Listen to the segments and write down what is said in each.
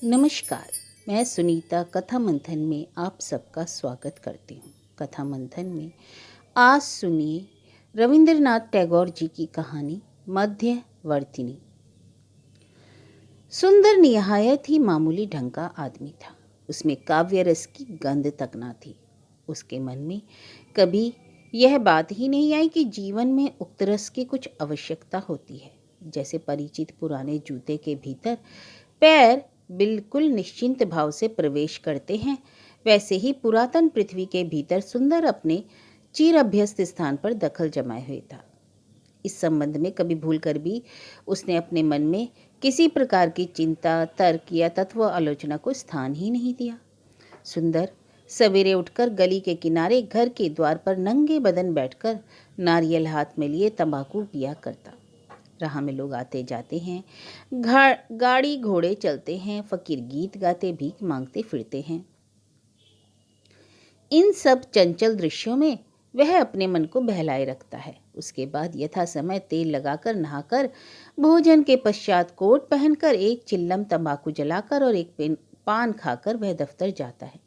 नमस्कार। मैं सुनीता कथा मंथन में आप सबका स्वागत करती हूँ। कथा मंथन में आज सुनिए रविंद्रनाथ टैगोर जी की कहानी मध्यवर्तिनी। सुंदर निहायत ही मामूली ढंग का आदमी था। उसमें काव्य रस की गंध तक ना थी। उसके मन में कभी यह बात ही नहीं आई कि जीवन में उक्त रस की कुछ आवश्यकता होती है। जैसे परिचित पुराने जूते के भीतर पैर बिल्कुल निश्चिंत भाव से प्रवेश करते हैं, वैसे ही पुरातन पृथ्वी के भीतर सुंदर अपने चिर अभ्यस्त स्थान पर दखल जमाए हुए था। इस संबंध में कभी भूलकर भी उसने अपने मन में किसी प्रकार की चिंता, तर्क या तत्व आलोचना को स्थान ही नहीं दिया। सुंदर सवेरे उठकर गली के किनारे घर के द्वार पर नंगे बदन बैठकर नारियल हाथ में लिए तंबाकू पिया करता। राह में लोग आते जाते हैं, गाड़ी घोड़े चलते हैं, फकीर गीत गाते भीख मांगते फिरते हैं। इन सब चंचल दृश्यों में वह अपने मन को बहलाए रखता है। उसके बाद यथा समय तेल लगाकर नहाकर, भोजन के पश्चात कोट पहनकर, एक चिल्लम तंबाकू जलाकर और एक पान खाकर वह दफ्तर जाता है।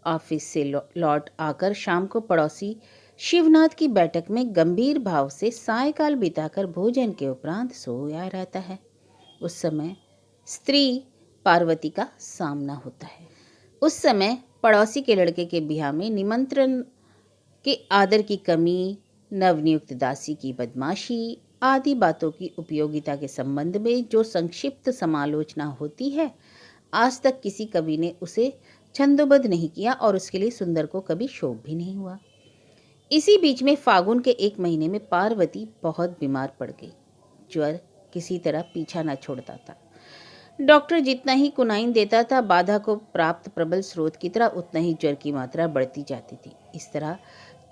ऑफिस से लौट आकर शाम को पड़ोसी शिवनाथ की बैठक में गंभीर भाव से सायकाल बिताकर भोजन के उपरांत सोया रहता है। उस समय स्त्री पार्वती का सामना होता है। उस समय पड़ोसी के लड़के के ब्याह में निमंत्रण के आदर की कमी, नवनियुक्त दासी की बदमाशी आदि बातों की उपयोगिता के संबंध में जो संक्षिप्त समालोचना होती है, आज तक किसी कवि ने उसे छंदोबद्ध नहीं किया और उसके लिए सुंदर को कभी शोक भी नहीं हुआ। इसी बीच में फागुन के एक महीने में पार्वती बहुत बीमार पड़ गई। ज्वर किसी तरह पीछा न छोड़ता था। डॉक्टर जितना ही कुनाइन देता था, बाधा को प्राप्त प्रबल स्रोत की तरह उतना ही ज्वर की मात्रा बढ़ती जाती थी। इस तरह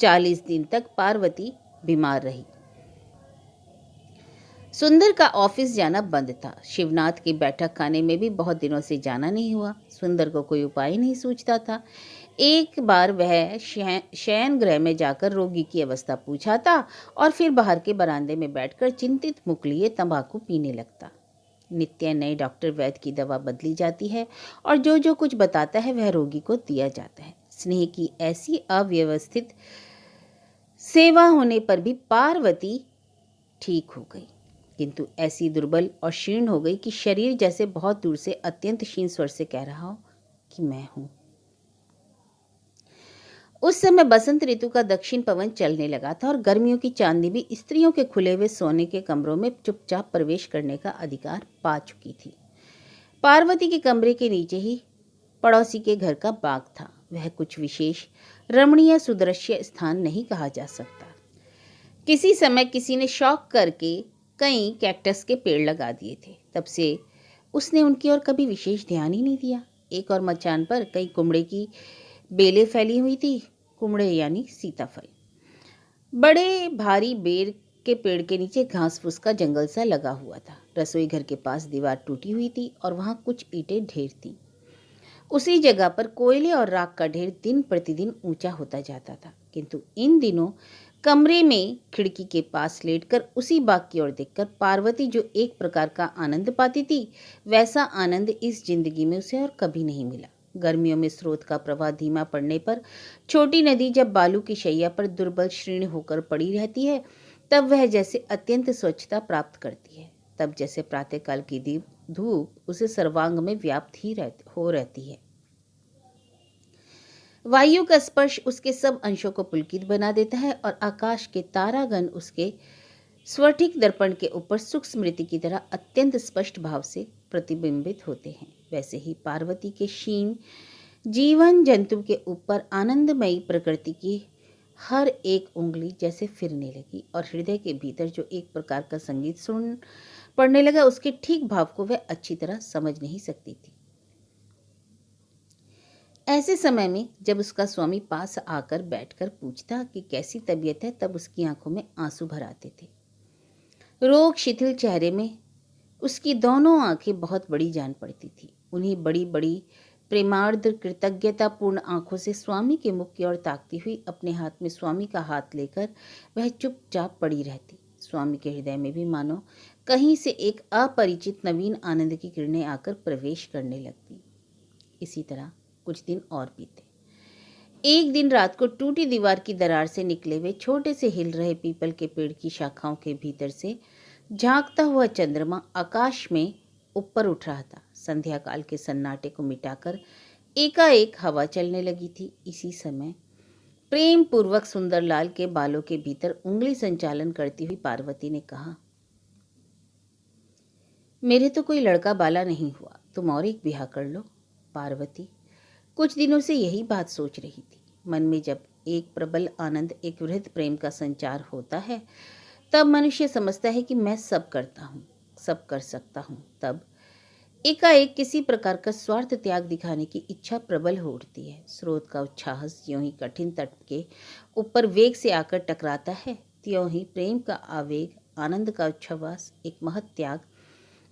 40 दिन तक पार्वती बीमार रही। सुंदर का ऑफिस जाना बंद था। शिवनाथ की बैठक खाने में भी बहुत दिनों से जाना नहीं हुआ। सुंदर को कोई उपाय नहीं सूझता था। एक बार वह शयन गृह में जाकर रोगी की अवस्था पूछाता और फिर बाहर के बरामदे में बैठकर चिंतित मुख लिए तंबाकू पीने लगता। नित्य नए डॉक्टर वैद्य की दवा बदली जाती है और जो जो कुछ बताता है वह रोगी को दिया जाता है। स्नेह की ऐसी अव्यवस्थित सेवा होने पर भी पार्वती ठीक हो गई, किंतु ऐसी दुर्बल और क्षीण हो गई कि शरीर जैसे बहुत दूर से अत्यंत क्षीण स्वर से कह रहा हो कि मैं हूं। उस समय बसंत ऋतु का दक्षिण पवन चलने लगा था और गर्मियों की चांदनी भी स्त्रियों के खुले हुए सोने के कमरों में चुपचाप प्रवेश करने का अधिकार पा चुकी थी। पार्वती के कमरे के नीचे ही पड़ोसी के घर का बाग था। वह कुछ विशेष रमणीय सुदृश्य स्थान नहीं कहा जा सकता। किसी समय किसी ने शौक करके कई कैक्टस के पेड़ लगा दिए थे। तब से उसने उनकी ओर कभी विशेष ध्यान ही नहीं दिया। एक और मचान पर कई कुमड़े की बेलें फैली हुई थी। कुमड़े यानी सीताफल। बड़े भारी बेर के पेड़ के नीचे घास फूस का जंगल सा लगा हुआ था। रसोई घर के पास दीवार टूटी हुई थी और वहां कुछ ईंटें ढेर थी। उसी जगह पर कोयले और राख का ढेर दिन प्रतिदिन ऊंचा होता जाता था। किंतु इन दिनों कमरे में खिड़की के पास लेटकर उसी बाग की ओर देखकर पार्वती जो एक प्रकार का आनंद पाती थी, वैसा आनंद इस जिंदगी में उसे और कभी नहीं मिला। गर्मियों में स्रोत का प्रवाह धीमा पड़ने पर छोटी नदी जब बालू की शैया पर दुर्बल क्षीण होकर पड़ी रहती है, तब वह जैसे अत्यंत स्वच्छता प्राप्त करती है। तब जैसे प्रातःकाल की धूप उसे सर्वांग में व्याप्त ही रहती है। वायु का स्पर्श उसके सब अंशों को पुलकित बना देता है और आकाश के तारागण उसके स्फटिक दर्पण के ऊपर सुख स्मृति की तरह अत्यंत स्पष्ट भाव से प्रतिबिंबित होते हैं। वैसे ही पार्वती के क्षीण जीवन जंतु के ऊपर आनंदमयी प्रकृति की हर एक उंगली जैसे फिरने लगी और हृदय के भीतर जो एक प्रकार का संगीत सुन पड़ने लगा, उसके ठीक भाव को वह अच्छी तरह समझ नहीं सकती थी। ऐसे समय में जब उसका स्वामी पास आकर बैठकर पूछता कि कैसी तबीयत है, तब उसकी आंखों में आंसू भर आते थे। रोग शिथिल चेहरे में उसकी दोनों आंखें बहुत बड़ी जान पड़ती थी। उन्हीं बड़ी बड़ी प्रेमार्द्र कृतज्ञतापूर्ण आंखों से स्वामी के मुख की ओर ताकती हुई अपने हाथ में स्वामी का हाथ लेकर वह चुपचाप पड़ी रहती। स्वामी के हृदय में भी मानो कहीं से एक अपरिचित नवीन आनंद की किरणें आकर प्रवेश करने लगती। इसी तरह कुछ दिन और बीते। एक दिन रात को टूटी दीवार की दरार से निकले हुए छोटे से हिल रहे पीपल के पेड़ की शाखाओं के भीतर से झांकता हुआ चंद्रमा आकाश में ऊपर उठ रहा था। संध्या काल के सन्नाटे को मिटाकर एकाएक हवा चलने लगी थी। इसी समय प्रेम पूर्वक सुंदरलाल के बालों के भीतर उंगली संचालन करती हुई पार्वती ने कहा, मेरे तो कोई लड़का बाला नहीं हुआ, तुम और एक ब्याह कर लो। पार्वती कुछ दिनों से यही बात सोच रही थी। मन में जब एक प्रबल आनंद, एक वृहद प्रेम का संचार होता है, तब मनुष्य समझता है कि मैं सब करता हूँ, सब कर सकता हूँ। तब एकाएक किसी प्रकार का स्वार्थ त्याग दिखाने की इच्छा प्रबल हो उठती है। स्रोत का उच्छ्वास ज्यों ही कठिन तट के ऊपर वेग से आकर टकराता है, त्यों ही प्रेम का आवेग, आनंद का उच्छ्वास एक महत् त्याग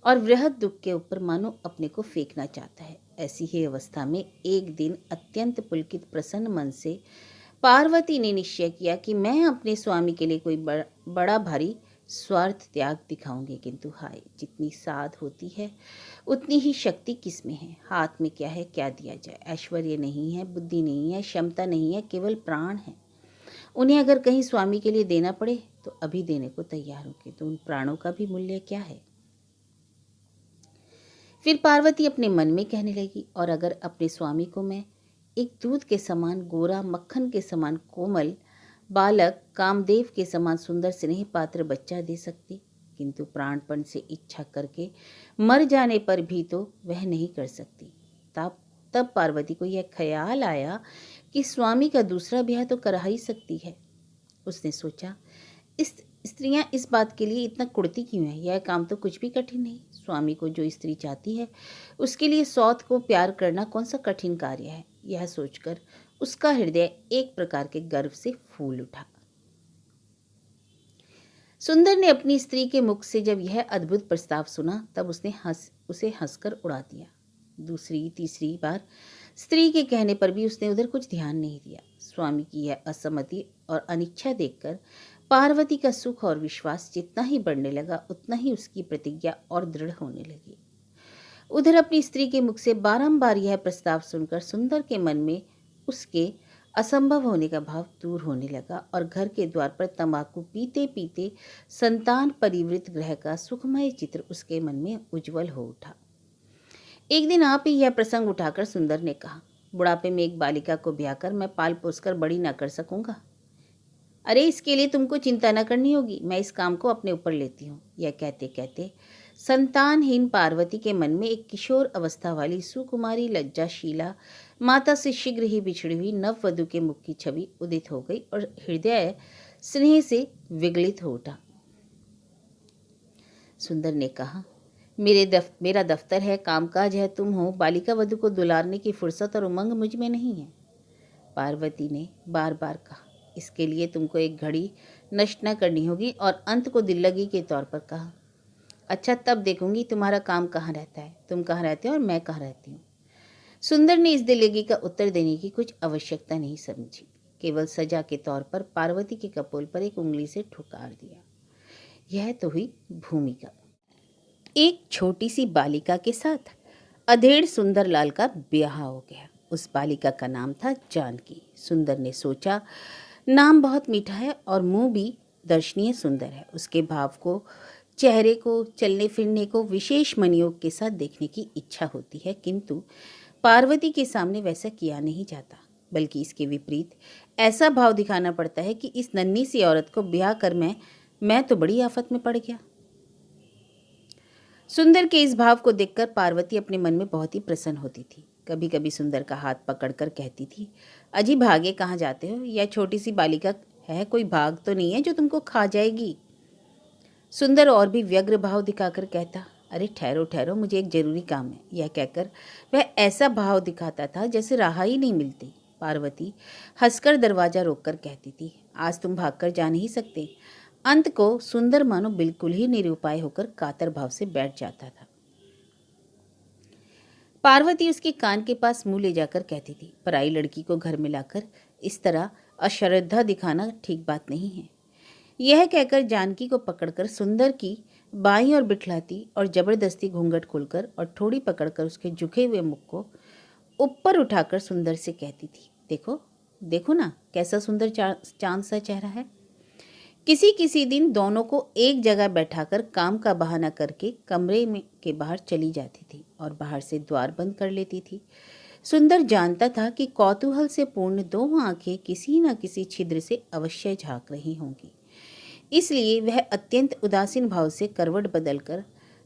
और वृहद दुख के ऊपर मानो अपने को फेंकना चाहता है। ऐसी ही अवस्था में एक दिन अत्यंत पुलकित प्रसन्न मन से पार्वती ने निश्चय किया कि मैं अपने स्वामी के लिए कोई बड़ा भारी स्वार्थ त्याग दिखाऊंगी। किंतु हाय, जितनी साध होती है उतनी ही शक्ति किसमें है। हाथ में क्या है, क्या दिया जाए। ऐश्वर्य नहीं है, बुद्धि नहीं है, क्षमता नहीं है, केवल प्राण है। उन्हें अगर कहीं स्वामी के लिए देना पड़े तो अभी देने को तैयार होंगे। तो उन प्राणों का भी मूल्य क्या है। फिर पार्वती अपने मन में कहने लगी, और अगर अपने स्वामी को मैं एक दूध के समान गोरा, मक्खन के समान कोमल बालक, कामदेव के समान सुंदर स्नेह पात्र बच्चा दे सकती, किंतु प्राणपण से इच्छा करके मर जाने पर भी तो वह नहीं कर सकती। तब पार्वती को यह ख्याल आया कि स्वामी का दूसरा ब्याह तो करा ही सकती है। उसने सोचा, इस स्त्रियां इस बात के लिए इतना कुड़ती क्यों है। यह काम तो कुछ भी कठिन नहीं। स्वामी को जो स्त्री चाहती है उसके लिए सौत को प्यार करना कौन सा कठिन कार्य है। यह सोचकर उसका हृदय एक प्रकार के गर्व से फूल उठा। सुंदर ने अपनी स्त्री के मुख से जब यह अद्भुत प्रस्ताव सुना, तब उसने उसे हंसकर उड़ा दिया। दूसरी तीसरी बार स्त्री के कहने पर भी उसने उधर कुछ ध्यान नहीं दिया। स्वामी की यह असम्मति और अनिच्छा देखकर पार्वती का सुख और विश्वास जितना ही बढ़ने लगा, उतना ही उसकी प्रतिज्ञा और दृढ़ होने लगी। उधर अपनी स्त्री के मुख से बारंबार यह प्रस्ताव सुनकर सुंदर के मन में उसके असंभव होने का भाव दूर होने लगा और घर के द्वार पर तंबाकू पीते पीते संतान परिवृत ग्रह का सुखमय चित्र उसके मन में उज्जवल हो उठा। एक दिन आप ही यह प्रसंग उठाकर सुंदर ने कहा, बुढ़ापे में एक बालिका को ब्याह कर मैं पाल पोसकर बड़ी न कर सकूंगा। अरे, इसके लिए तुमको चिंता न करनी होगी, मैं इस काम को अपने ऊपर लेती हूँ। यह कहते कहते संतानहीन पार्वती के मन में एक किशोर अवस्था वाली सुकुमारी लज्जाशीला माता से शीघ्र ही बिछड़ी हुई नववधू के मुख की छवि उदित हो गई और हृदय स्नेह से विगलित हो उठा। सुंदर ने कहा, मेरा दफ्तर है, कामकाज है, तुम हो, बालिका वधू को दुलारने की फुर्सत और उमंग मुझ में नहीं है। पार्वती ने बार बार कहा, इसके लिए तुमको एक घड़ी नष्ट न करनी होगी और अंत को दिल लगी के तौर पर कहा, अच्छा तब देखूंगी तुम्हारा काम कहाँ रहता है, तुम कहाँ रहते हो और मैं कहाँ रहती हूँ। सुंदर ने इस दिल्लगी का उत्तर देने की कुछ आवश्यकता नहीं समझी, केवल सजा के तौर पर पार्वती के कपोल पर एक उंगली से ठुकार दिया। यह तो हुई भूमिका। एक छोटी सी बालिका के साथ अधेड़ सुंदरलाल का ब्याह हो गया। उस बालिका का नाम था जानकी। सुंदर ने सोचा, नाम बहुत मीठा है और मुंह भी दर्शनीय सुंदर है। उसके भाव को, चेहरे को, चलने फिरने को विशेष मनयोग के साथ देखने की इच्छा होती है, किंतु पार्वती के सामने वैसा किया नहीं जाता, बल्कि इसके विपरीत ऐसा भाव दिखाना पड़ता है कि इस नन्ही सी औरत को ब्याह कर मैं तो बड़ी आफत में पड़ गया। सुंदर के इस भाव को देखकर पार्वती अपने मन में बहुत ही प्रसन्न होती थी। कभी कभी सुंदर का हाथ पकड़कर कहती थी, अजी भागे कहाँ जाते हो, यह छोटी सी बालिका है, कोई भाग तो नहीं है जो तुमको खा जाएगी। सुंदर और भी व्यग्र भाव दिखाकर कहता, अरे ठहरो ठहरो, मुझे एक जरूरी काम है। यह कहकर वह ऐसा भाव दिखाता था जैसे राह ही नहीं मिलती। पार्वती हंसकर दरवाजा रोककर कहती थी, आज तुम भागकर जा नहीं सकते। अंत को सुंदर मानो बिल्कुल ही निरुपाय होकर कातर भाव से बैठ जाता था। पार्वती उसके कान के पास मुंह ले जाकर कहती थी, पराई लड़की को घर में लाकर इस तरह अश्रद्धा दिखाना ठीक बात नहीं है। यह कहकर जानकी को पकड़कर सुंदर की बाईं ओर बिठलाती और जबरदस्ती घूंघट खोलकर और ठोड़ी पकड़कर उसके झुके हुए मुख को ऊपर उठाकर सुंदर से कहती थी, देखो देखो ना कैसा सुंदर चांद सा चेहरा है। किसी किसी दिन दोनों को एक जगह बैठाकर काम का बहाना करके कमरे में के बाहर चली जाती थी और बाहर से द्वार बंद कर लेती थी। सुंदर जानता था कि कौतूहल से पूर्ण दोनों आंखें किसी न किसी छिद्र से अवश्य झांक रही होंगी। इसलिए वह अत्यंत उदासीन भाव से करवट बदलकर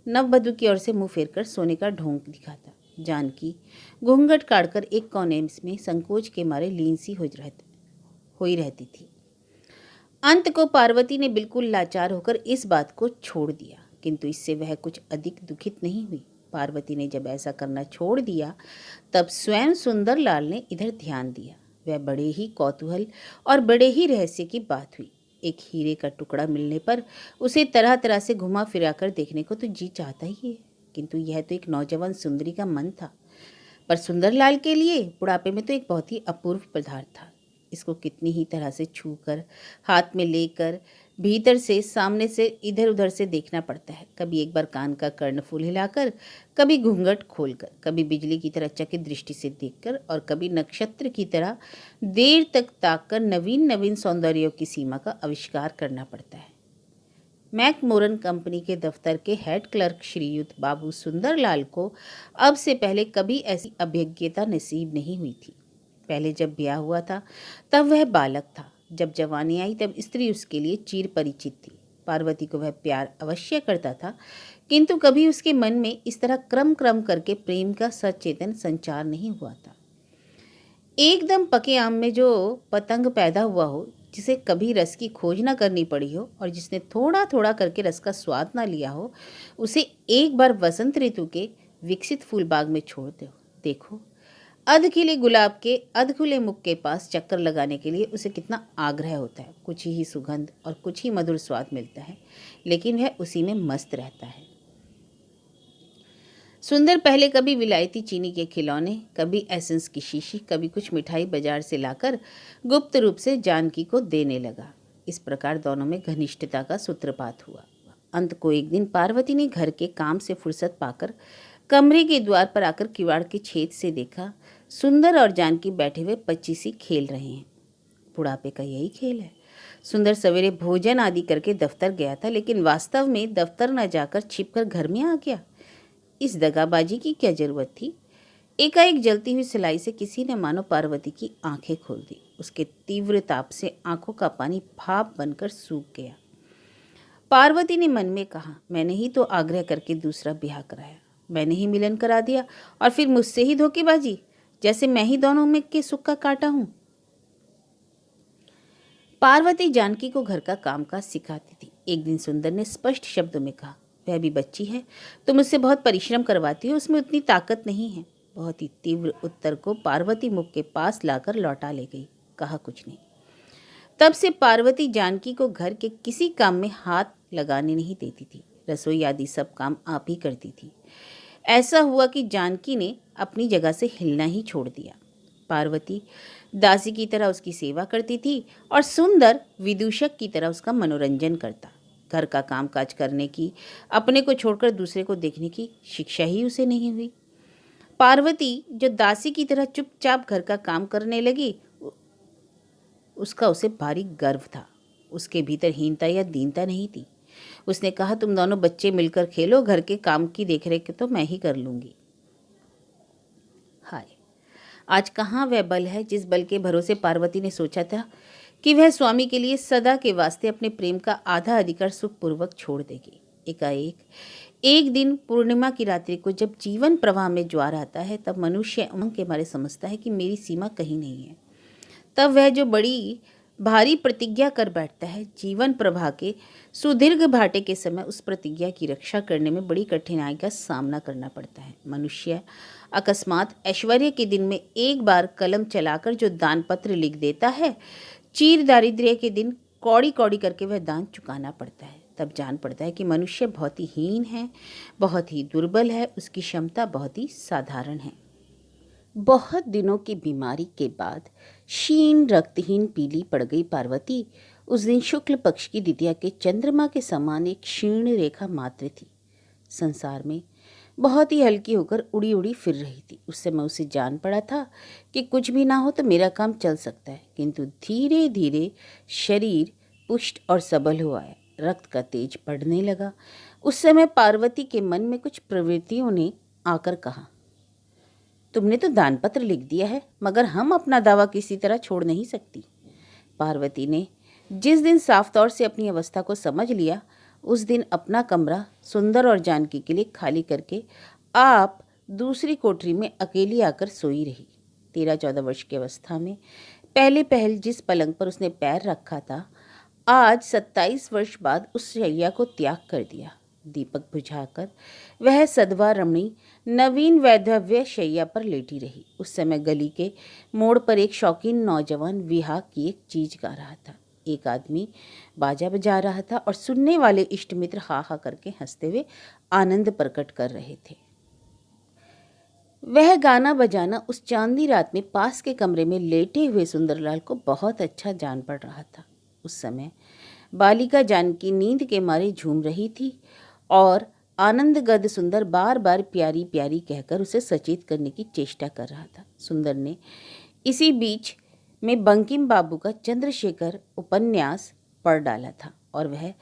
नववधू की ओर से मुंह फेरकर सोने का ढोंग दिखाता। जानकी घूंघट काटकर एक कोने में संकोच के मारे लीन सी हुई रहती थी। अंत को पार्वती ने बिल्कुल लाचार होकर इस बात को छोड़ दिया, किंतु इससे वह कुछ अधिक दुखित नहीं हुई। पार्वती ने जब ऐसा करना छोड़ दिया तब स्वयं सुंदरलाल ने इधर ध्यान दिया। वह बड़े ही कौतूहल और बड़े ही रहस्य की बात हुई। एक हीरे का टुकड़ा मिलने पर उसे तरह तरह से घुमा फिरा कर देखने को तो जी चाहता ही है, किंतु यह तो एक नौजवान सुंदरी का मन था, पर सुंदरलाल के लिए बुढ़ापे में तो एक बहुत ही अपूर्व पदार्थ था। इसको कितनी ही तरह से छूकर, हाथ में लेकर, भीतर से, सामने से, इधर उधर से देखना पड़ता है। कभी एक बार कान का कर्णफूल हिलाकर, कभी घूंघट खोलकर, कभी बिजली की तरह चकित दृष्टि से देखकर और कभी नक्षत्र की तरह देर तक ताककर नवीन नवीन सौंदर्यों की सीमा का आविष्कार करना पड़ता है। मैकमोरन कंपनी के दफ्तर के हेड क्लर्क श्रीयुत बाबू सुंदरलाल को अब से पहले कभी ऐसी अभिज्ञता नसीब नहीं हुई थी। पहले जब ब्याह हुआ था तब वह बालक था, जब जवानी आई तब स्त्री उसके लिए चिर परिचित थी। पार्वती को वह प्यार अवश्य करता था, किंतु कभी उसके मन में इस तरह क्रम क्रम करके प्रेम का सचेतन संचार नहीं हुआ था। एकदम पके आम में जो पतंग पैदा हुआ हो, जिसे कभी रस की खोज न करनी पड़ी हो और जिसने थोड़ा थोड़ा करके रस का स्वाद न लिया हो, उसे एक बार वसंत ऋतु के विकसित फूल बाग में छोड़ दो। देखो, अधखिले गुलाब के अधखुले मुख के पास चक्कर लगाने के लिए उसे कितना आग्रह होता है। कुछ ही सुगंध और कुछ ही मधुर स्वाद मिलता है, लेकिन वह उसी में मस्त रहता है। सुंदर पहले कभी विलायती चीनी के खिलौने, कभी एसेंस की शीशी, कभी कुछ मिठाई बाजार से लाकर गुप्त रूप से जानकी को देने लगा। इस प्रकार दोनों में घनिष्ठता का सूत्रपात हुआ। अंत को एक दिन पार्वती ने घर के काम से फुर्सत पाकर कमरे के द्वार पर आकर किवाड़ के छेद से देखा, सुंदर और जानकी बैठे हुए पच्चीसी खेल रहे हैं। बुढ़ापे का यही खेल है। सुंदर सवेरे भोजन आदि करके दफ्तर गया था, लेकिन वास्तव में दफ्तर न जाकर छिपकर घर में आ गया। इस दगाबाजी की क्या जरूरत थी? एकाएक जलती हुई सिलाई से किसी ने मानो पार्वती की आंखें खोल दी। उसके तीव्र ताप से आंखों का पानी भाप बनकर सूख गया। पार्वती ने मन में कहा, मैंने ही तो आग्रह करके दूसरा ब्याह कराया, मैंने ही मिलन करा दिया और फिर मुझसे ही धोखेबाजी, जैसे मैं ही दोनों में के सुख का काटा हूं। पार्वती जानकी को घर का कामकाज सिखाती थी। एक दिन सुंदर ने स्पष्ट शब्दों में कहा, वह भी बच्ची है, तुम मुझसे बहुत परिश्रम करवाती हो, उसमें उतनी ताकत नहीं है। बहुत ही तीव्र उत्तर को पार्वती मुख के पास लाकर लौटा ले गई, कहा कुछ नहीं। तब से पार्वती जानकी को घर के किसी काम में हाथ लगाने नहीं देती थी। रसोई आदि सब काम आप ही करती थी। ऐसा हुआ कि जानकी ने अपनी जगह से हिलना ही छोड़ दिया। पार्वती दासी की तरह उसकी सेवा करती थी और सुंदर विदूषक की तरह उसका मनोरंजन करता। घर का कामकाज करने की, अपने को छोड़कर दूसरे को देखने की शिक्षा ही उसे नहीं हुई। पार्वती जो दासी की तरह चुपचाप घर का काम करने लगी, उसका उसे भारी गर्व था। उसके भीतर हीनता या दीनता नहीं थी। उसने कहा, तुम दोनों बच्चे मिलकर खेलो, घर के काम की देखरेख तो मैं ही कर लूंगी। हाय, आज कहाँ वह बल है जिस बल के भरोसे पार्वती ने सोचा था कि वह स्वामी के लिए सदा के वास्ते अपने प्रेम का आधा अधिकार सुखपूर्वक छोड़ देगी। एकाएक एक दिन पूर्णिमा की रात्रि को जब जीवन प्रवाह में ज्वार आता है, तब मनुष्य उमंग के मारे समझता है कि मेरी सीमा कहीं नहीं है। तब वह जो बड़ी भारी प्रतिज्ञा कर बैठता है, जीवन प्रवाह के सुदीर्घ भाटे के समय उस प्रतिज्ञा की रक्षा करने में बड़ी कठिनाई का सामना करना पड़ता है। मनुष्य अकस्मात ऐश्वर्य के दिन में एक बार कलम चलाकर जो दान पत्र लिख देता है, चीर दारिद्र्य के दिन कौड़ी कौड़ी करके वह दान चुकाना पड़ता है। तब जान पड़ता है कि मनुष्य बहुत ही हीन है, बहुत ही दुर्बल है, उसकी क्षमता बहुत ही साधारण है। बहुत दिनों की बीमारी के बाद क्षीण रक्तहीन पीली पड़ गई पार्वती उस दिन शुक्ल पक्ष की द्वितीया के चंद्रमा के समान एक क्षीण रेखा मात्र थी। संसार में बहुत ही हल्की होकर उड़ी उड़ी फिर रही थी। उस समय उसे जान पड़ा था कि कुछ भी ना हो तो मेरा काम चल सकता है, किंतु धीरे धीरे शरीर पुष्ट और सबल हो आया, रक्त का तेज बढ़ने लगा। उस समय पार्वती के मन में कुछ प्रवृत्तियों ने आकर कहा, तुमने तो दानपत्र लिख दिया है, मगर हम अपना दावा किसी तरह छोड़ नहीं सकती। पार्वती ने जिस दिन साफ तौर से अपनी अवस्था को समझ लिया, उस दिन अपना कमरा सुंदर और जानकी के लिए खाली करके आप दूसरी कोठरी में अकेली आकर सोई रही। 13-14 वर्ष की अवस्था में पहले पहल जिस पलंग पर उसने पैर रखा था, आज 27 वर्ष बाद उस शैया को त्याग कर दिया। दीपक बुझाकर वह सधवा रमणी नवीन वैधव्य शैया पर लेटी रही। उस समय गली के मोड़ पर एक शौकीन नौजवान विहा की एक चीज गा रहा था। एक आदमी बाजा बजा रहा था और सुनने वाले इष्ट मित्र हा हा करके हंसते हुए आनंद प्रकट कर रहे थे। वह गाना बजाना उस चांदनी रात में पास के कमरे में लेटे हुए सुंदरलाल को बहुत अच्छा जान पड़ रहा था। उस समय बालिका जानकी नींद के मारे झूम रही थी और आनंद गद सुंदर बार बार प्यारी प्यारी कहकर उसे सचेत करने की चेष्टा कर रहा था। सुंदर ने इसी बीच में बंकिम बाबू का चंद्रशेखर उपन्यास पढ़ डाला था और वह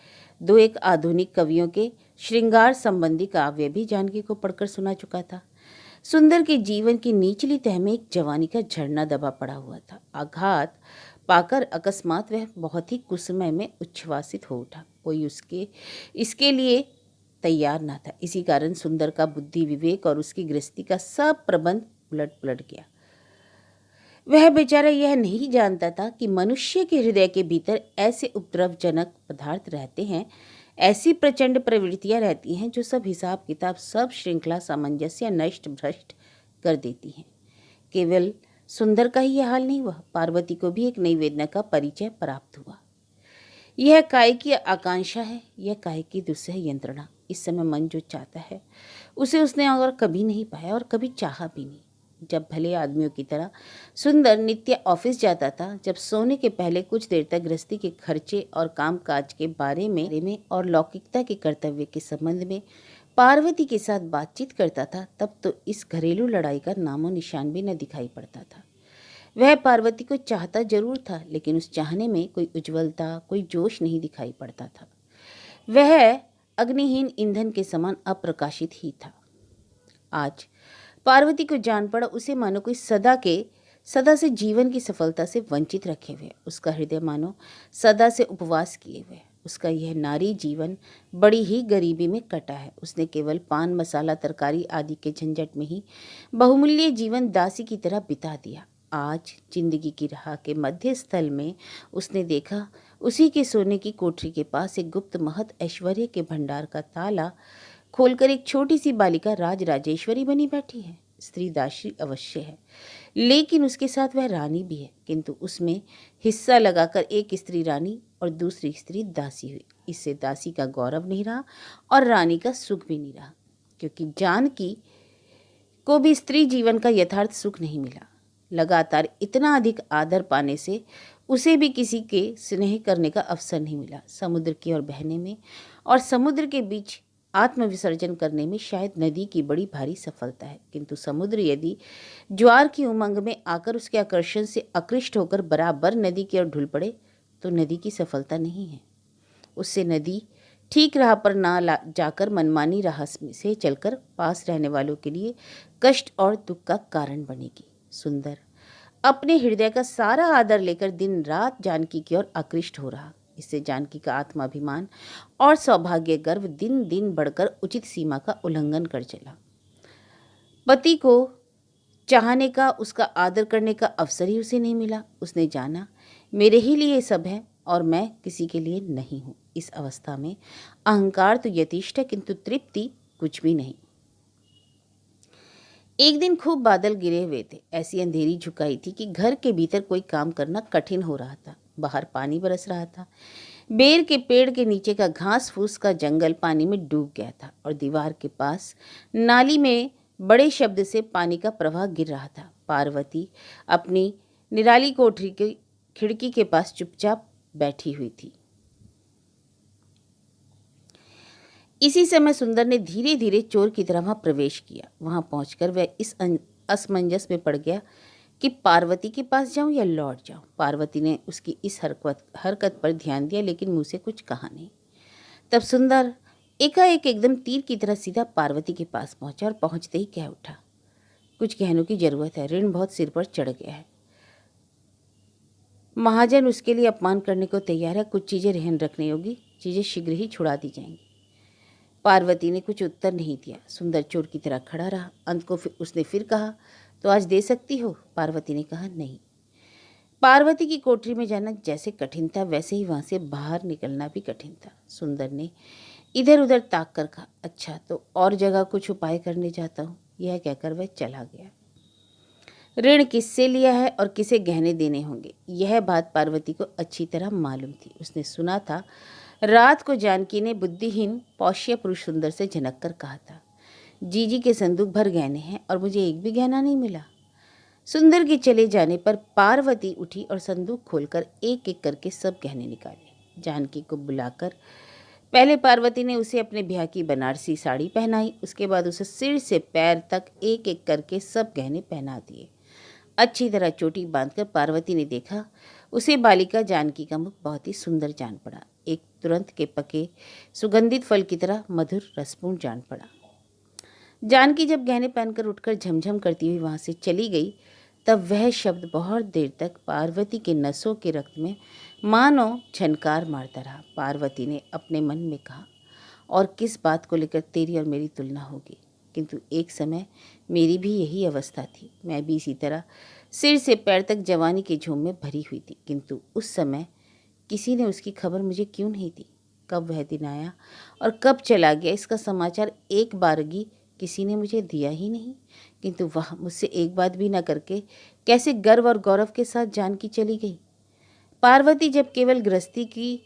2-1 आधुनिक कवियों के श्रृंगार संबंधी काव्य भी जानकी को पढ़कर सुना चुका था। सुंदर के जीवन की निचली तह में एक जवानी का झरना दबा पड़ा हुआ था। आघात पाकर अकस्मात वह बहुत ही कुसमय में उच्छ्वासित हो उठा। कोई इसके लिए तैयार ना था। इसी कारण सुंदर का बुद्धि विवेक और उसकी गृहस्थी का सब प्रबंध उलट पलट गया। वह बेचारा यह नहीं जानता था कि मनुष्य के हृदय के भीतर ऐसे उपद्रवजनक पदार्थ रहते हैं, ऐसी प्रचंड प्रवृत्तियां रहती हैं जो सब हिसाब किताब, सब श्रृंखला सामंजस्य नष्ट भ्रष्ट कर देती हैं। केवल सुंदर का ही यह हाल नहीं हुआ, पार्वती को भी एक नई वेदना का परिचय प्राप्त हुआ। यह काय की आकांक्षा है, यह काय की दुस्सह यंत्रणा। इस समय मन जो चाहता है उसे उसने और कभी नहीं पाया और कभी चाहा भी नहीं। जब भले आदमियों की तरह सुंदर नित्य ऑफिस जाता था, जब सोने के पहले कुछ देर तक गृहस्थी के खर्चे और कामकाज के बारे में और लौकिकता के कर्तव्य के संबंध में पार्वती के साथ बातचीत करता था, तब तो इस घरेलू लड़ाई का नामो निशान भी न दिखाई पड़ता था। वह पार्वती को चाहता जरूर था, लेकिन उस चाहने में कोई उज्ज्वलता, कोई जोश नहीं दिखाई पड़ता था। वह अग्निहीन ईंधन के समान अप्रकाशित ही था। आज पार्वती को जान पड़ा, उसे मानो कोई सदा से जीवन की सफलता से वंचित रखे हुए, उसका हृदय मानो सदा से उपवास किए हुए। उसका यह नारी जीवन बड़ी ही गरीबी में कटा है। उसने केवल पान मसाला तरकारी आदि के झंझट में ही बहुमूल्य जीवन दासी की तरह बिता दिया। आज जिंदगी की राह के मध्य स्थल में उसने देखा, उसी के सोने की कोठरी के पास एक गुप्त महत ऐश्वर्य के भंडार का ताला खोलकर एक छोटी सी बालिका राज राजेश्वरी बनी बैठी है। स्त्री दासी अवश्य है, लेकिन उसके साथ वह रानी भी है, किंतु उसमें हिस्सा लगाकर एक स्त्री रानी और दूसरी स्त्री दासी हुई। इससे दासी का गौरव नहीं रहा और रानी का सुख भी नहीं रहा, क्योंकि जानकी को भी स्त्री जीवन का यथार्थ सुख नहीं मिला। लगातार इतना अधिक आदर पाने से उसे भी किसी के स्नेह करने का अवसर नहीं मिला। समुद्र की ओर बहने में और समुद्र के बीच आत्मविसर्जन करने में शायद नदी की बड़ी भारी सफलता है, किंतु समुद्र यदि ज्वार की उमंग में आकर उसके आकर्षण से आकृष्ट होकर बराबर नदी की ओर ढुल पड़े तो नदी की सफलता नहीं है। उससे नदी ठीक राह पर ना जाकर मनमानी राह से चलकर पास रहने वालों के लिए कष्ट और दुख का कारण बनेगी। सुंदर अपने हृदय का सारा आदर लेकर दिन रात जानकी की ओर आकृष्ट हो रहा। इससे जानकी का आत्माभिमान और सौभाग्य गर्व दिन दिन बढ़कर उचित सीमा का उल्लंघन कर चला। पति को चाहने का, उसका आदर करने का अवसर ही उसे नहीं मिला। उसने जाना, मेरे ही लिए सब है और मैं किसी के लिए नहीं हूँ। इस अवस्था में अहंकार तो यथेष्ट है, किंतु तृप्ति कुछ भी नहीं। एक दिन खूब बादल गिरे हुए थे। ऐसी अंधेरी झुकाई थी कि घर के भीतर कोई काम करना कठिन हो रहा था। बाहर पानी बरस रहा था। बेर के पेड़ के नीचे का घास फूस का जंगल पानी में डूब गया था और दीवार के पास नाली में बड़े शब्द से पानी का प्रवाह गिर रहा था। पार्वती अपनी निराली कोठरी की खिड़की के पास चुपचाप बैठी हुई थी। इसी समय सुंदर ने धीरे धीरे चोर की तरह वहां प्रवेश किया। वहां पहुंचकर वह इस असमंजस में पड़ गया कि पार्वती के पास जाऊं या लौट जाऊं। पार्वती ने उसकी इस हरकत पर ध्यान दिया, लेकिन मुंह से कुछ कहा नहीं। तब सुंदर एकाएक एकदम तीर की तरह सीधा पार्वती के पास पहुंचा और पहुंचते ही कह उठा, कुछ गहनों की जरूरत है, ऋण बहुत सिर पर चढ़ गया है। महाजन उसके लिए अपमान करने को तैयार है, कुछ चीजें रहन रखनी होगी, चीजें शीघ्र ही छुड़ा दी जाएंगी। पार्वती ने कुछ उत्तर नहीं दिया। सुंदर चोर की तरह खड़ा रहा। अंत को उसने फिर कहा, तो आज दे सकती हो? पार्वती ने कहा, नहीं। पार्वती की कोठरी में जाना जैसे कठिन था, वैसे ही वहां से बाहर निकलना भी कठिन था। सुंदर ने इधर उधर ताक कर कहा, अच्छा तो और जगह कुछ उपाय करने जाता हूँ। यह कहकर वह चला गया। ऋण किससे लिया है और किसे गहने देने होंगे, यह बात पार्वती को अच्छी तरह मालूम थी। उसने सुना था रात को जानकी ने बुद्धिहीन पौष्य पुरुष सुंदर से झनक कर कहा था, जीजी के संदूक भर गहने हैं और मुझे एक भी गहना नहीं मिला। सुंदर के चले जाने पर पार्वती उठी और संदूक खोलकर एक एक करके सब गहने निकाले। जानकी को बुलाकर पहले पार्वती ने उसे अपने ब्याह की बनारसी साड़ी पहनाई। उसके बाद उसे सिर से पैर तक एक एक करके सब गहने पहना दिए। अच्छी तरह चोटी बांधकर पार्वती ने देखा, उसे बालिका जानकी का मुख बहुत ही सुंदर जान पड़ा। एक तुरंत के पके सुगंधित फल की तरह मधुर रसपूर्ण जान पड़ा। जानकी जब गहने पहनकर उठकर झमझम करती हुई वहां से चली गई, तब वह शब्द बहुत देर तक पार्वती के नसों के रक्त में मानो झनकार मारता रहा। पार्वती ने अपने मन में कहा, और किस बात को लेकर तेरी और मेरी तुलना होगी? किंतु एक समय मेरी भी यही अवस्था थी। मैं भी इसी तरह सिर से पैर तक जवानी के झूम में भरी हुई थी, किंतु उस समय किसी ने उसकी खबर मुझे क्यों नहीं दी? कब वह दिन आया और कब चला गया, इसका समाचार एक बारगी किसी ने मुझे दिया ही नहीं। किंतु वह मुझसे एक बात भी न करके कैसे गर्व और गौरव के साथ जानकी चली गई। पार्वती जब केवल गृहस्थी की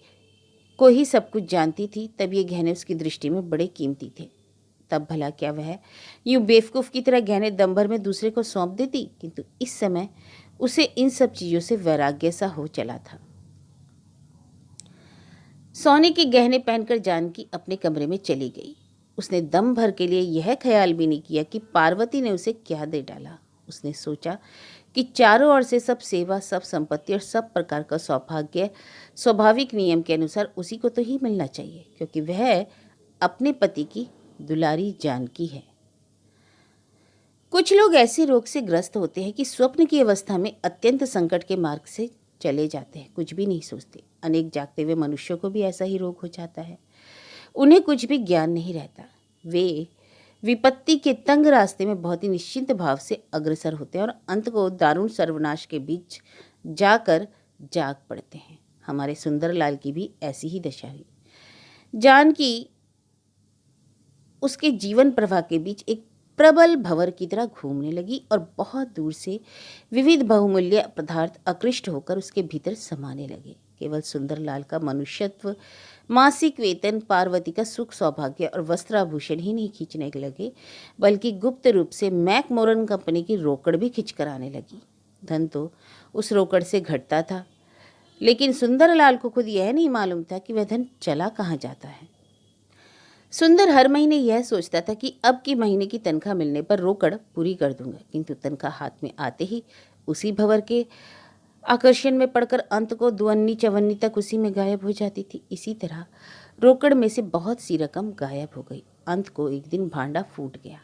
को ही सब कुछ जानती थी, तब ये गहने उसकी दृष्टि में बड़े कीमती थे। तब भला क्या वह यूं बेवकूफ़ की तरह गहने दम भर में दूसरे को सौंप देती? किंतु इस समय उसे इन सब चीज़ों से वैराग्य सा हो चला था। सोने के गहने पहनकर जानकी अपने कमरे में चली गई। उसने दम भर के लिए यह ख्याल भी नहीं किया कि पार्वती ने उसे क्या दे डाला। उसने सोचा कि चारों ओर से सब सेवा, सब संपत्ति और सब प्रकार का सौभाग्य स्वाभाविक नियम के अनुसार उसी को तो ही मिलना चाहिए, क्योंकि वह अपने पति की दुलारी जानकी है। कुछ लोग ऐसे रोग से ग्रस्त होते हैं कि स्वप्न की अवस्था में अत्यंत संकट के मार्ग से चले जाते हैं, कुछ भी नहीं सोचते। अनेक जागते हुए मनुष्यों को भी ऐसा ही रोग हो जाता है। उन्हें कुछ भी ज्ञान नहीं रहता। वे विपत्ति के तंग रास्ते में बहुत ही निश्चिंत भाव से अग्रसर होते हैं और अंत को दारुण सर्वनाश के बीच जाकर जाग पड़ते हैं। हमारे सुंदरलाल की भी ऐसी ही दशा हुई। जानकी उसके जीवन प्रवाह के बीच एक प्रबल भंवर की तरह घूमने लगी और बहुत दूर से विविध बहुमूल्य पदार्थ आकृष्ट होकर उसके भीतर समाने लगे। केवल सुंदरलाल का मनुष्यत्व, मासिक वेतन, पार्वती का सुख सौभाग्य और वस्त्राभूषण ही नहीं खींचने लगे, बल्कि गुप्त रूप से मैकमोरन कंपनी की रोकड़ भी खींच कर आने लगी। धन तो उस रोकड़ से घटता था, लेकिन सुंदरलाल को खुद यह नहीं मालूम था कि वह धन चला कहाँ जाता है। सुंदर हर महीने यह सोचता था कि अब की महीने की तनख्वाह मिलने पर रोकड़ पूरी कर दूंगा, किंतु तनख्वाह हाथ में आते ही उसी भंवर के आकर्षण में पड़कर अंत को दुअन्नी चवन्नी तक उसी में गायब हो जाती थी। इसी तरह रोकड़ में से बहुत सी रकम गायब हो गई। अंत को एक दिन भांडा फूट गया।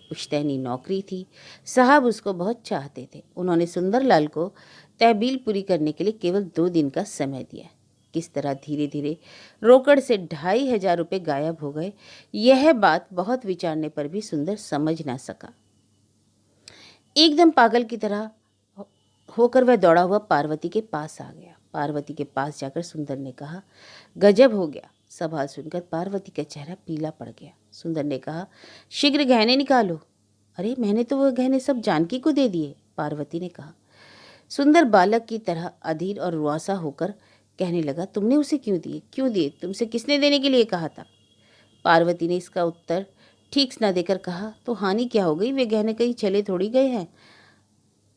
पुश्तैनी नौकरी थी, साहब उसको बहुत चाहते थे। उन्होंने सुंदरलाल को तहबील पूरी करने के लिए केवल 2 दिन का समय दिया। किस तरह धीरे धीरे रोकड़ से 2500 रुपये गायब हो गए, यह बात बहुत विचारने पर भी सुंदर समझ ना सका। एकदम पागल की तरह होकर वह दौड़ा हुआ पार्वती के पास आ गया। पार्वती के पास जाकर सुंदर ने कहा, गजब हो गया। सब हाल सुनकर पार्वती का चेहरा पीला पड़ गया। सुंदर ने कहा, शीघ्र गहने निकालो। अरे मैंने तो वह गहने सब जानकी को दे दिए, पार्वती ने कहा। सुंदर बालक की तरह अधीर और रुआसा होकर कहने लगा, तुमने उसे क्यों दिए? क्यों दिए? तुमसे किसने देने के लिए कहा था? पार्वती ने इसका उत्तर ठीक न देकर कहा, तो हानि क्या हो गई? वे गहने कहीं चले थोड़ी गए हैं।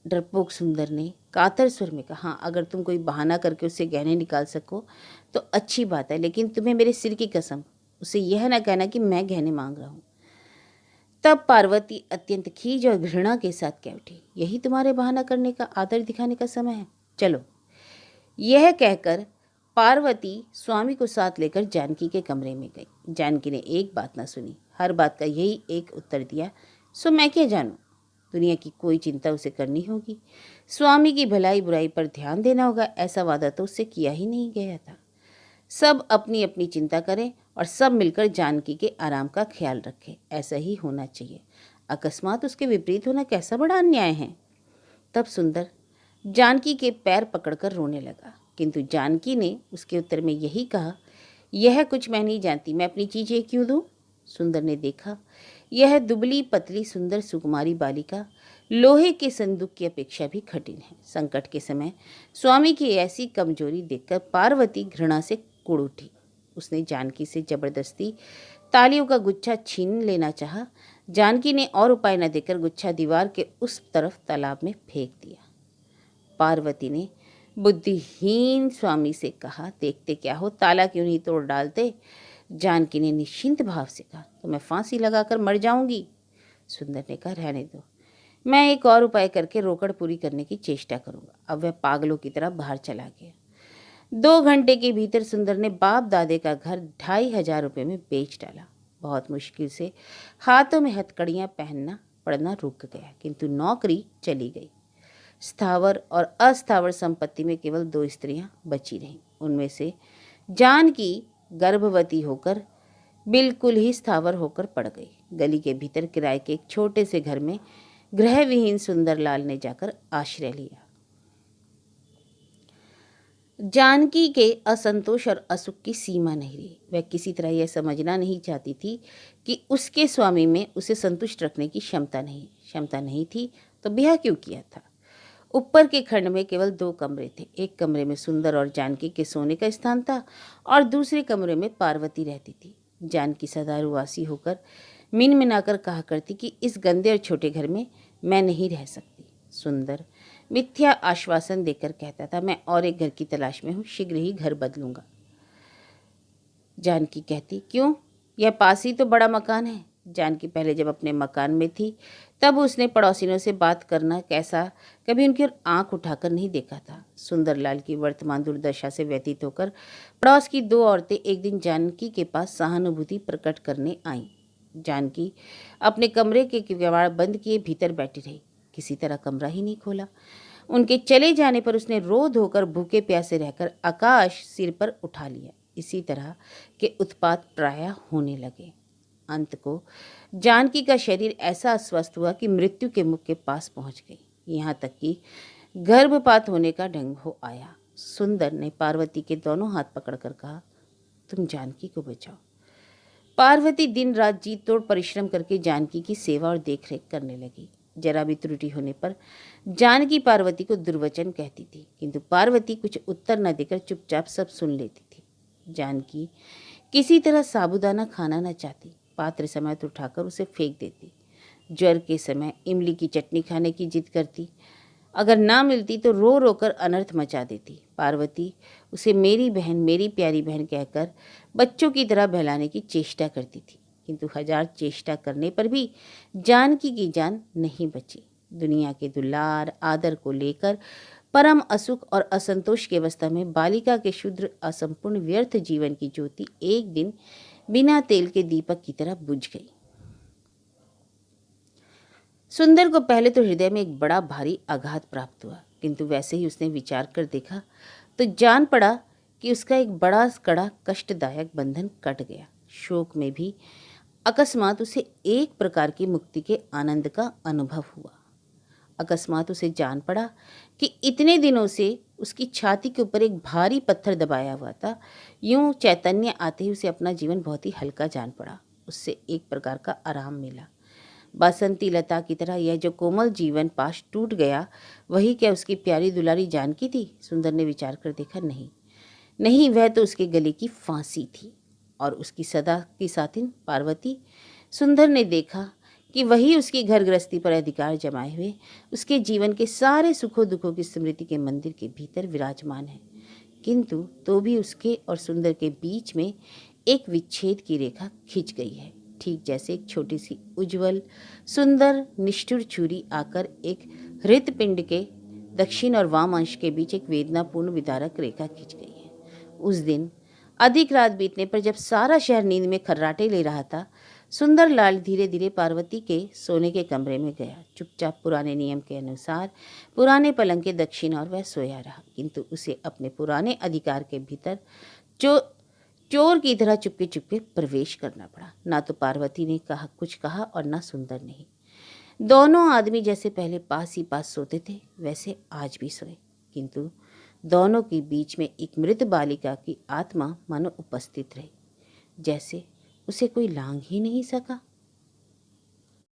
डरपोक सुंदर ने कातर स्वर में कहा, हाँ अगर तुम कोई बहाना करके उससे गहने निकाल सको तो अच्छी बात है, लेकिन तुम्हें मेरे सिर की कसम उसे यह ना कहना कि मैं गहने मांग रहा हूँ। तब पार्वती अत्यंत खीज और घृणा के साथ कह उठी, यही तुम्हारे बहाना करने का, आदर दिखाने का समय है, चलो। यह कहकर पार्वती स्वामी को साथ लेकर जानकी के कमरे में गई। जानकी ने एक बात न सुनी, हर बात का यही एक उत्तर दिया, सो मैं क्या जानूं, दुनिया की कोई चिंता उसे करनी होगी, स्वामी की भलाई बुराई पर ध्यान देना होगा, ऐसा वादा तो उससे किया ही नहीं गया था। सब अपनी अपनी चिंता करें और सब मिलकर जानकी के आराम का ख्याल रखें, ऐसा ही होना चाहिए। अकस्मात उसके विपरीत होना कैसा बड़ा अन्याय है। तब सुंदर जानकी के पैर पकड़कर रोने लगा, किंतु जानकी ने उसके उत्तर में यही कहा, यह कुछ मैं नहीं जानती, मैं अपनी चीजें क्यों दूं। सुंदर ने देखा यह दुबली पतली सुंदर सुकुमारी बालिका लोहे के संदूक की अपेक्षा भी कठिन है। संकट के समय स्वामी की ऐसी कमजोरी देखकर पार्वती घृणा से कुड़ उठी। उसने जानकी से जबरदस्ती तालियों का गुच्छा छीन लेना चाहा। जानकी ने और उपाय न देकर गुच्छा दीवार के उस तरफ तालाब में फेंक दिया। पार्वती ने बुद्धिहीन स्वामी से कहा, देखते क्या हो, ताला क्यों नहीं तोड़ डालते। जानकी ने निश्चिंत भाव से कहा, तो मैं फांसी लगाकर मर जाऊंगी। सुंदर ने कहा, रहने दो, मैं एक और उपाय करके रोकड़ पूरी करने की चेष्टा करूंगा। अब वह पागलों की तरह बाहर चला गया। 2 घंटे के भीतर सुंदर ने बाप दादे का घर 2500 रुपये में बेच डाला। बहुत मुश्किल से हाथों में हथकड़ियाँ पहनना पड़ना रुक गया, किंतु नौकरी चली गई। स्थावर और अस्थावर संपत्ति में केवल 2 स्त्रियां बची रहीं। उनमें से जानकी गर्भवती होकर बिल्कुल ही स्थावर होकर पड़ गई। गली के भीतर किराए के एक छोटे से घर में गृहविहीन सुंदरलाल ने जाकर आश्रय लिया। जानकी के असंतोष और असुख की सीमा नहीं रही। वह किसी तरह यह समझना नहीं चाहती थी कि उसके स्वामी में उसे संतुष्ट रखने की क्षमता नहीं थी तो ब्याह क्यों किया था। ऊपर के खंड में केवल 2 कमरे थे। एक कमरे में सुंदर और जानकी के सोने का स्थान था और दूसरे कमरे में पार्वती रहती थी। जानकी सदा रुआसी होकर मिनमिनाकर कहा करती कि इस गंदे और छोटे घर में मैं नहीं रह सकती। सुंदर मिथ्या आश्वासन देकर कहता था, मैं और एक घर की तलाश में हूँ, शीघ्र ही घर बदलूंगा। जानकी कहती, क्यों, यह पास ही तो बड़ा मकान है। जानकी पहले जब अपने मकान में थी तब उसने पड़ोसिनों से बात करना कैसा कभी उनकी ओर आंख उठाकर नहीं देखा था। सुंदरलाल की वर्तमान दुर्दशा से व्यतीत होकर पड़ोस की 2 औरतें एक दिन जानकी के पास सहानुभूति प्रकट करने आईं। जानकी अपने कमरे के किवाड़ बंद किए भीतर बैठी रही, किसी तरह कमरा ही नहीं खोला। उनके चले जाने पर उसने रो धोकर भूखे प्यासे रहकर आकाश सिर पर उठा लिया। इसी तरह के उत्पात प्रायः होने लगे। अंत को जानकी का शरीर ऐसा अस्वस्थ हुआ कि मृत्यु के मुख के पास पहुंच गई। यहाँ तक कि गर्भपात होने का ढंग हो आया। सुंदर ने पार्वती के दोनों हाथ पकड़कर कहा, तुम जानकी को बचाओ। पार्वती दिन रात जी तोड़ परिश्रम करके जानकी की सेवा और देखरेख करने लगी। जरा भी त्रुटि होने पर जानकी पार्वती को दुर्वचन कहती थी, किंतु पार्वती कुछ उत्तर न देकर चुपचाप सब सुन लेती थी। जानकी किसी तरह साबूदाना खाना न चाहती, पात्र समेत उठाकर उसे फेंक देती। ज्वर के समय इमली की चटनी खाने की जिद करती, अगर ना मिलती तो रो रो कर अनर्थ मचा देती। पार्वती उसे मेरी बहन, मेरी प्यारी बहन कहकर बच्चों की तरह बहलाने की चेष्टा करती थी, किंतु 1000 चेष्टा करने पर भी जानकी की जान नहीं बची। दुनिया के दुलार आदर को लेकर परम असुख और असंतोष की अवस्था में बालिका के शुद्र असंपूर्ण व्यर्थ जीवन की ज्योति एक दिन बिना तेल के दीपक की तरह बुझ गई। सुंदर को पहले तो हृदय में एक बड़ा भारी आघात प्राप्त हुआ, किंतु वैसे ही उसने विचार कर देखा तो जान पड़ा कि उसका एक बड़ा कड़ा कष्टदायक बंधन कट गया। शोक में भी अकस्मात उसे एक प्रकार की मुक्ति के आनंद का अनुभव हुआ। अकस्मात उसे जान पड़ा कि इतने दिनों से उसकी छाती के ऊपर एक भारी पत्थर दबाया हुआ था। यूं चैतन्य आते ही उसे अपना जीवन बहुत ही हल्का जान पड़ा। उससे एक प्रकार का आराम मिला। बासंती लता की तरह यह जो कोमल जीवन पाश टूट गया, वही क्या उसकी प्यारी दुलारी जानकी थी? सुंदर ने विचार कर देखा, नहीं, वह तो उसके गले की फांसी थी और उसकी सदा की साथिन पार्वती। सुंदर ने देखा कि वही उसकी घर गृहस्थी पर अधिकार जमाए हुए उसके जीवन के सारे सुखों दुखों की स्मृति के मंदिर के भीतर विराजमान है। किंतु तो भी उसके और सुंदर के बीच में एक विच्छेद की रेखा खिंच गई है, ठीक जैसे एक छोटी सी उज्जवल सुंदर निष्ठुर छुरी आकर एक हृत्पिंड के दक्षिण और वाम अंश के बीच एक वेदनापूर्ण विदारक रेखा खींच गई है। उस दिन अधिक रात बीतने पर जब सारा शहर नींद में खर्राटे ले रहा था, सुंदर लाल धीरे धीरे पार्वती के सोने के कमरे में गया। चुपचाप पुराने नियम के अनुसार पुराने पलंग के दक्षिण और वह सोया रहा, किंतु उसे अपने पुराने अधिकार के भीतर चोर की तरह चुपके चुपके प्रवेश करना पड़ा। ना तो पार्वती ने कुछ कहा और ना सुंदर ने। दोनों आदमी जैसे पहले पास ही पास सोते थे वैसे आज भी सोए, किंतु दोनों के बीच में एक मृत बालिका की आत्मा मानो उपस्थित रही, जैसे उसे कोई लांघ ही नहीं सका।